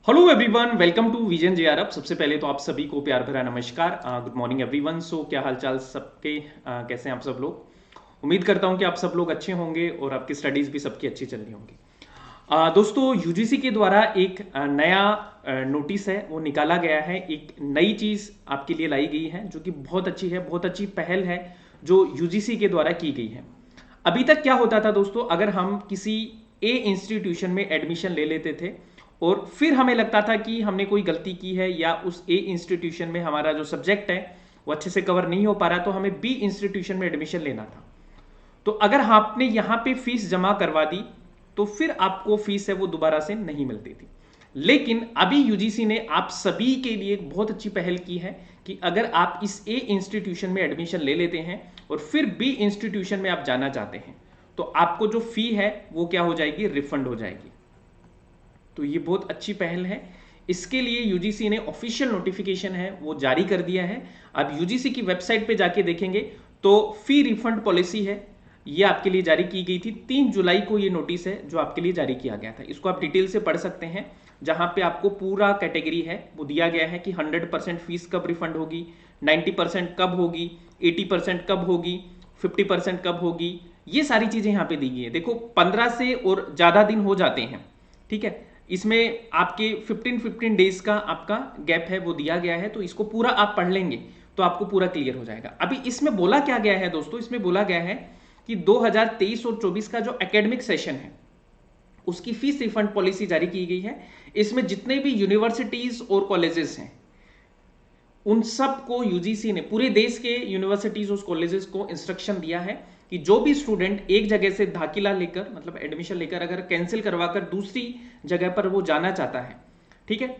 Hello everyone, welcome to Vision JRF. सबसे पहले तो आप सभी को प्यार भरा नमस्कार। Good morning everyone. सो क्या हालचाल सबके, कैसे हैं आप सब लोग। उम्मीद करता हूं कि आप सब लोग अच्छे होंगे और आपकी स्टडीज भी सबकी अच्छी चल रही होंगी। दोस्तों, यूजीसी के द्वारा एक नया नोटिस है वो निकाला गया है। एक नई चीज़ आपके लिए लाई गई है जो कि बहुत अच्छी है, बहुत अच्छी पहल है जो यूजीसी के द्वारा की गई है। अभी तक क्या होता था दोस्तों, अगर हम किसी ए इंस्टीट्यूशन में एडमिशन ले लेते थे और फिर हमें लगता था कि हमने कोई गलती की है या उस ए इंस्टीट्यूशन में हमारा जो सब्जेक्ट है वो अच्छे से कवर नहीं हो पा रहा, तो हमें बी इंस्टीट्यूशन में एडमिशन लेना था। तो अगर आपने यहां पे फीस जमा करवा दी तो फिर आपको फीस है वो दोबारा से नहीं मिलती थी। लेकिन अभी यूजीसी ने आप सभी के लिए एक बहुत अच्छी पहल की है कि अगर आप इस ए इंस्टीट्यूशन में एडमिशन ले लेते हैं और फिर बी इंस्टीट्यूशन में आप जाना चाहते हैं तो आपको जो फी है वो क्या हो जाएगी, रिफंड हो जाएगी। तो ये बहुत अच्छी पहल है। इसके लिए यूजीसी ने ऑफिशियल नोटिफिकेशन है वो जारी कर दिया है। आप यूजीसी की वेबसाइट पे जाके देखेंगे तो फी रिफंड पॉलिसी है, ये आपके लिए जारी की गई थी। 3 जुलाई को ये नोटिस है जो आपके लिए जारी किया गया था। इसको आप डिटेल से पढ़ सकते हैं, जहां पे आपको पूरा कैटेगरी है वो दिया गया है कि 100% फीस कब रिफंड होगी, 90% कब होगी, 80% कब होगी, 50% कब होगी। ये सारी चीजें यहाँ पे दी गई है। देखो, 15 से और ज्यादा दिन हो जाते हैं, ठीक है। इसमें आपके 15 डेज का आपका गैप है वो दिया गया है, तो इसको पूरा आप पढ़ लेंगे तो आपको पूरा क्लियर हो जाएगा। अभी इसमें बोला क्या गया है दोस्तों, इसमें बोला गया है कि 2023 और 24 का जो एकेडमिक सेशन है उसकी फीस रिफंड पॉलिसी जारी की गई है। इसमें जितने भी यूनिवर्सिटीज और कॉलेजेस हैं उन सब को यूजीसी ने, पूरे देश के यूनिवर्सिटीज और कॉलेजेस को इंस्ट्रक्शन दिया है कि जो भी स्टूडेंट एक जगह से दाखिला लेकर, मतलब एडमिशन लेकर अगर कैंसिल करवाकर दूसरी जगह पर वो जाना चाहता है, ठीक है,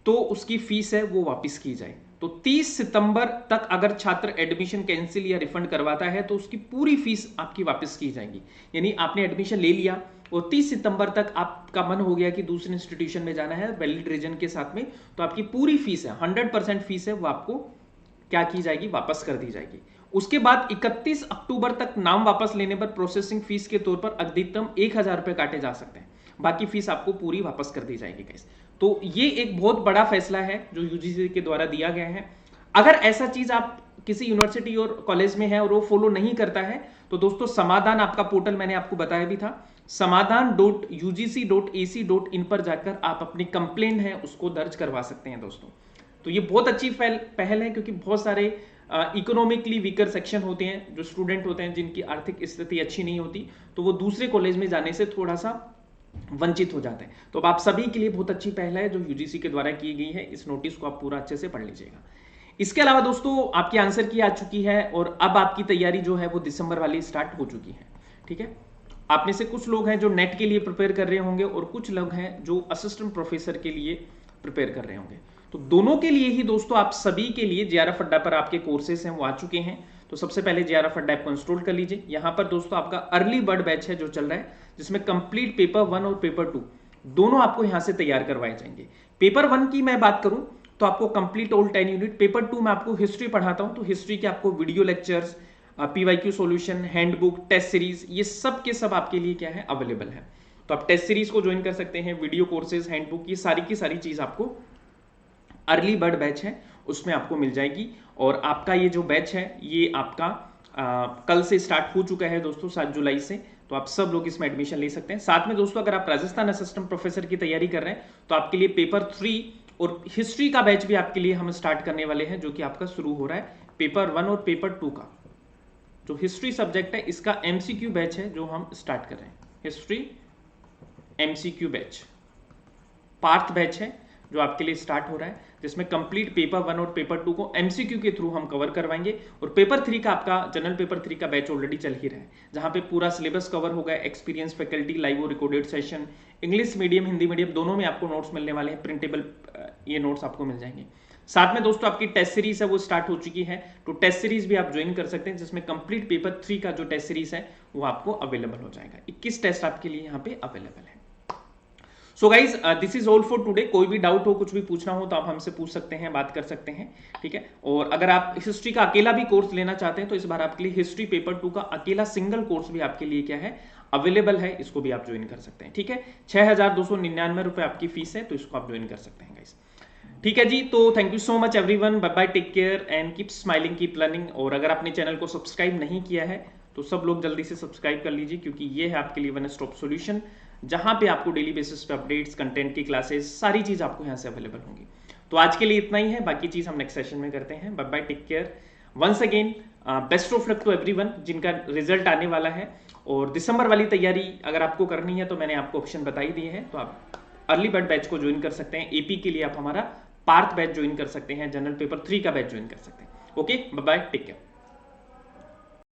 तो उसकी फीस है वो वापस की जाए। तो 30 सितंबर तक अगर छात्र एडमिशन कैंसिल या रिफंड करवाता है तो उसकी पूरी फीस आपकी वापस की जाएगी। यानी आपने एडमिशन ले लिया और 30 सितंबर तक आपका मन हो गया कि दूसरे इंस्टीट्यूशन में जाना है वैलिड रीजन के साथ में, तो आपकी पूरी फीस है, 100% फीस है वो आपको क्या की जाएगी, वापस कर दी जाएगी। उसके बाद 31 अक्टूबर तक नाम वापस लेने पर प्रोसेसिंग फीस के तौर पर अधिकतम 1000 रुपए काटे जा सकते हैं, बाकी फीस आपको पूरी वापस कर दी जाएगी गाइस। तो ये एक बहुत बड़ा फैसला है जो यूजीसी के द्वारा दिया गया है। अगर ऐसा चीज आप किसी यूनिवर्सिटी और कॉलेज में है और वो फॉलो नहीं करता है तो दोस्तों, समाधान आपका पोर्टल मैंने आपको बताया भी था, समाधान.ugc.ac.in पर जाकर आप अपनी कंप्लेंट है उसको दर्ज करवा सकते हैं दोस्तों। तो ये बहुत अच्छी पहल है, क्योंकि बहुत सारे इकोनॉमिकली वीकर सेक्शन होते हैं, जो स्टूडेंट होते हैं जिनकी आर्थिक स्थिति अच्छी नहीं होती, तो वो दूसरे कॉलेज में जाने से थोड़ा सा वंचित हो जाते हैं। तो अब आप सभी के लिए बहुत अच्छी पहल है जो यूजीसी के द्वारा की गई है। इस नोटिस को आप पूरा अच्छे से पढ़ लीजिएगा। इसके अलावा दोस्तों, आपकी आंसर की आ चुकी है और अब आपकी तैयारी जो है वो दिसंबर वाली स्टार्ट हो चुकी है, ठीक है। आप में से कुछ लोग हैं जो नेट के लिए प्रिपेयर कर रहे होंगे और कुछ लोग हैं जो असिस्टेंट प्रोफेसर के लिए प्रिपेयर कर रहे होंगे। तो दोनों के लिए ही दोस्तों, आप सभी के लिए जेआरएफ अड्डा पर आपके कोर्सेस हैं वो आ चुके हैं। तो सबसे पहले जेआरएफ अड्डा ऐप को इंस्टॉल कर लीजिए। यहां पर दोस्तों आपका अर्ली बर्ड बैच है जो चल रहा है, जिसमें कंप्लीट पेपर 1 और पेपर 2 दोनों आपको यहां से तैयार करवाए जाएंगे। पेपर 1 की मैं बात करूं तो आपको कंप्लीट ऑल 10 यूनिट, पेपर 2 में आपको हिस्ट्री पढ़ाता हूं तो हिस्ट्री के आपको video lectures, PYQ solution, handbook, test series, ये सब के सब आपके लिए क्या है, अवेलेबल है। तो आप टेस्ट सीरीज को ज्वाइन कर सकते हैं, वीडियो कोर्सेज, हैंडबुक, ये सारी की सारी चीज आपको अर्ली बर्ड बैच है उसमें आपको मिल जाएगी। और आपका ये जो बैच है ये आपका कल से स्टार्ट हो चुका है दोस्तों, 7 जुलाई से। तो आप सब लोग इसमें एडमिशन ले सकते हैं। साथ में दोस्तों, अगर आप राजस्थान असिस्टेंट प्रोफेसर की तैयारी कर रहे हैं तो आपके लिए पेपर 3 और हिस्ट्री का बैच भी आपके लिए हम स्टार्ट करने वाले हैं, जो कि आपका शुरू हो रहा है। पेपर 1 और पेपर 2 का जो हिस्ट्री सब्जेक्ट है इसका एमसीक्यू बैच है जो हम स्टार्ट कर रहे हैं। History MCQ batch Parth batch है जो आपके लिए स्टार्ट हो रहा है, जिसमें कंप्लीट पेपर 1 और पेपर 2 को एमसीक्यू के थ्रू हम कवर करवाएंगे। और पेपर 3 का आपका जनरल पेपर 3 का बैच ऑलरेडी चल ही रहा है, जहां पे पूरा सिलेबस कवर होगा, एक्सपीरियंस फैकल्टी, लाइव और recorded session, English medium, Hindi medium दोनों में आपको नोट्स मिलने वाले हैं। प्रिंटेबल ये नोट्स आपको मिल जाएंगे। साथ में दोस्तों, आपकी टेस्ट सीरीज है वो स्टार्ट हो चुकी है, तो टेस्ट सीरीज भी आप ज्वाइन कर सकते हैं, जिसमें कंप्लीट पेपर 3 का जो टेस्ट सीरीज है वो आपको अवेलेबल हो जाएगा। 21 टेस्ट आपके लिए यहाँ पे अवेलेबल है। So guys, this is all for today. कोई भी डाउट हो, कुछ भी पूछना हो तो आप हमसे पूछ सकते हैं, बात कर सकते हैं, ठीक है। और अगर आप हिस्ट्री का अकेला भी कोर्स लेना चाहते हैं तो इस बार आपके लिए हिस्ट्री पेपर 2 का अकेला सिंगल कोर्स भी आपके लिए क्या है, अवेलेबल है, इसको भी आप ज्वाइन कर सकते हैं। ठीक है, 6,299 रुपए आपकी फीस है, तो इसको आप ज्वाइन कर सकते हैं गाइस। ठीक है जी, तो thank you so much everyone, bye bye, take care and keep smiling, keep learning. और अगर आपने चैनल को सब्सक्राइब नहीं किया है तो सब लोग जल्दी से सब्सक्राइब कर लीजिए, क्योंकि ये है आपके लिए वन स्टॉप सॉल्यूशन, जहां पे आपको डेली बेसिस पे अपडेट्स, कंटेंट की क्लासेस, सारी चीज आपको यहाँ से अवेलेबल होंगी। तो आज के लिए इतना ही है, बाकी चीज हम नेक्स्ट सेशन में करते हैं। Bye bye, take care, once again best of luck to everyone जिनका रिजल्ट आने वाला है। और दिसंबर वाली तैयारी अगर आपको करनी है तो मैंने आपको ऑप्शन बताई दिए हैं, तो आप अर्ली बर्ड बैच को ज्वाइन कर सकते हैं। एपी के लिए आप हमारा पार्थ बैच ज्वाइन कर सकते हैं, जनरल पेपर 3 का बैच ज्वाइन कर सकते हैं। Okay, bye bye, take care.